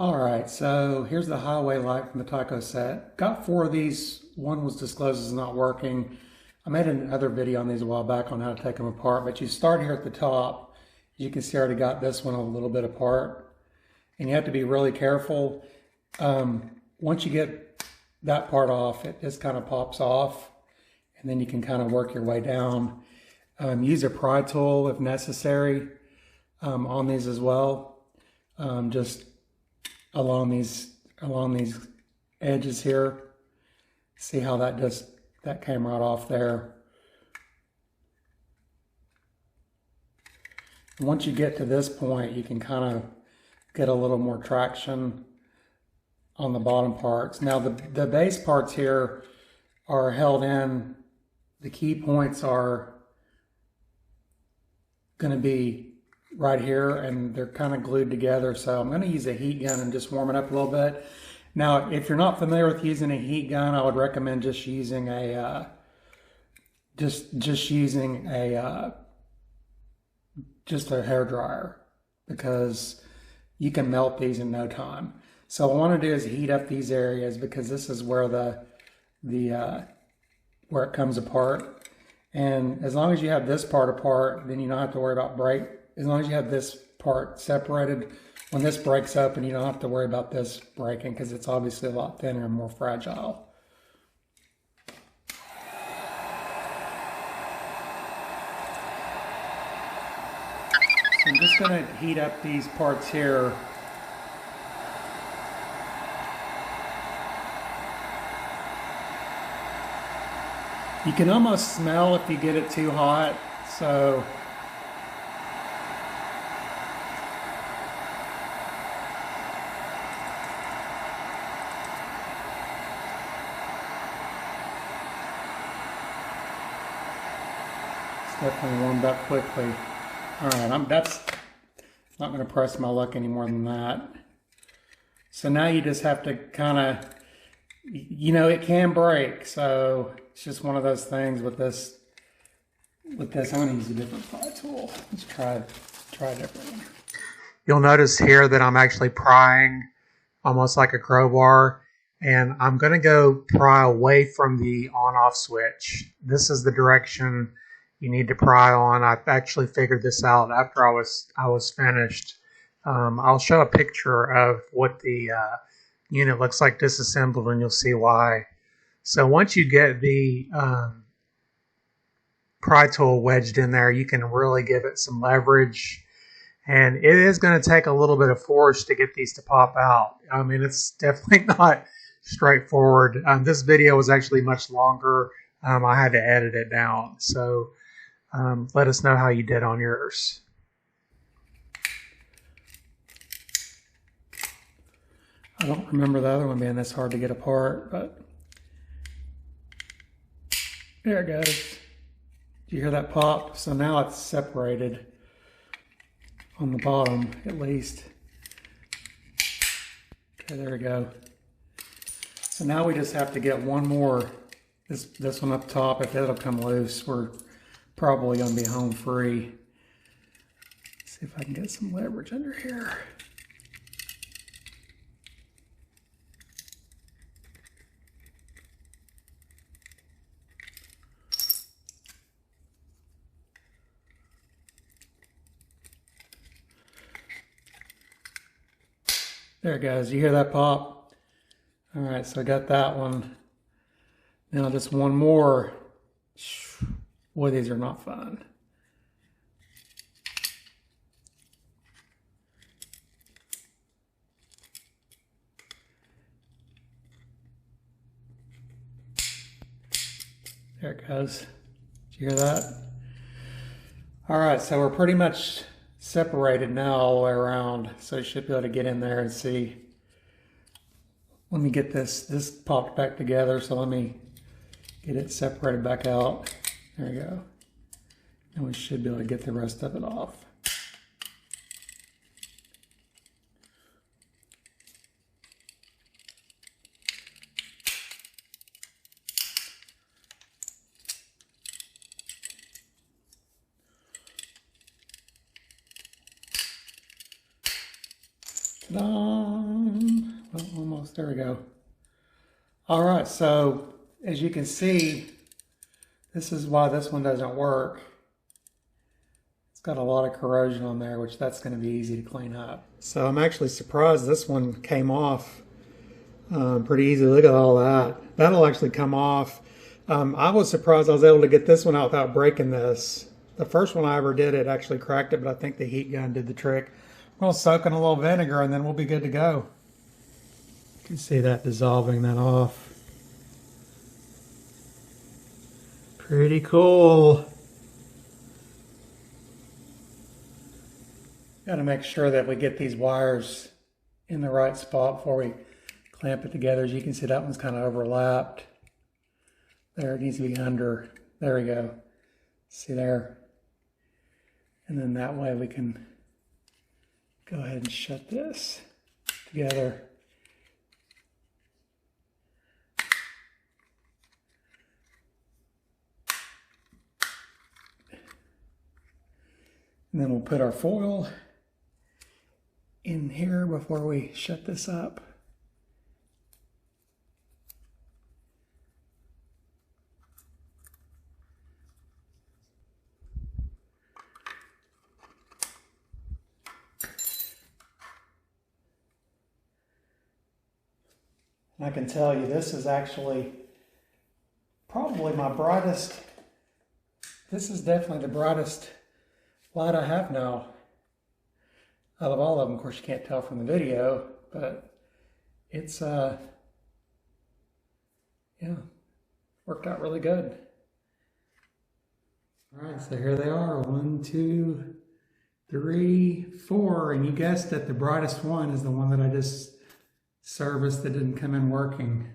Alright, so here's the highway light from the Tyco set. Got 4 of these. One was disclosed as not working. I made another video on these a while back on how to take them apart, but you start here at the top. You can see I already got this one a little bit apart. And you have to be really careful. Once you get that part off, it just kind of pops off. And then you can kind of work your way down. Use a pry tool if necessary on these as well. Just along these edges here. See how that came right off there. Once you get to this point, you can kind of get a little more traction on the bottom parts. Now the base parts here are held in. The key points are going to be right here, and they're kind of glued together. So I'm going to use a heat gun and just warm it up a little bit. Now, if you're not familiar with using a heat gun, I would recommend just using a just a hair dryer, because you can melt these in no time. So what I want to do is heat up these areas, because this is where where it comes apart. And as long as you have this part apart, then you don't have to worry about break. As long as you have this part separated, when this breaks open, you don't have to worry about this breaking, because it's obviously a lot thinner and more fragile. So I'm just going to heat up these parts here. You can almost smell if you get it too hot, so it's definitely warmed up quickly. All right, that's not going to press my luck any more than that. So now you just have to kind of, you know, it can break, so it's just one of those things with this. I'm going to use a different pry tool. Let's try a different one. You'll notice here that I'm actually prying almost like a crowbar, and I'm going to go pry away from the on-off switch. This is the direction you need to pry on. I've actually figured this out after I was finished. I'll show a picture of what the unit looks like disassembled, and you'll see why. So once you get the pry tool wedged in there, you can really give it some leverage, and it is going to take a little bit of force to get these to pop out. I mean, it's definitely not straightforward. This video was actually much longer. I had to edit it down, so let us know how you did on yours. I don't remember the other one being this hard to get apart, but there it goes. Did you hear that pop? So now it's separated on the bottom, at least. Okay, there we go. So now we just have to get one more, this one up top. If it'll come loose, we're probably going to be home free. Let's see if I can get some leverage under here. There it goes. You hear that pop? All right, so I got that one. Now just one more. Boy, these are not fun. There it goes. Did you hear that? All right, so we're pretty much separated now all the way around, so you should be able to get in there and see. Let me get this popped back together, so let me get it separated back out. There we go. And we should be able to get the rest of it off. Ta-da! almost, there we go. All right, so as you can see, this is why this one doesn't work. It's got a lot of corrosion on there, which that's going to be easy to clean up. So I'm actually surprised this one came off pretty easy. Look at all that. That'll actually come off. I was surprised I was able to get this one out without breaking this. The first one I ever did, it actually cracked it, but I think the heat gun did the trick. We'll soak in a little vinegar and then we'll be good to go. You can see that dissolving that off. Pretty cool. Got to make sure that we get these wires in the right spot before we clamp it together. As you can see, that one's kind of overlapped. There, it needs to be under. There we go. See there? And then that way we can go ahead and shut this together. And then we'll put our foil in here before we shut this up. And I can tell you, this is actually probably my brightest. This is definitely the brightest light I have now. Out of all of them, of course you can't tell from the video, but it's yeah, worked out really good. All right, so here they are, 1, 2, 3, 4, and you guessed that the brightest one is the one that I just serviced that didn't come in working.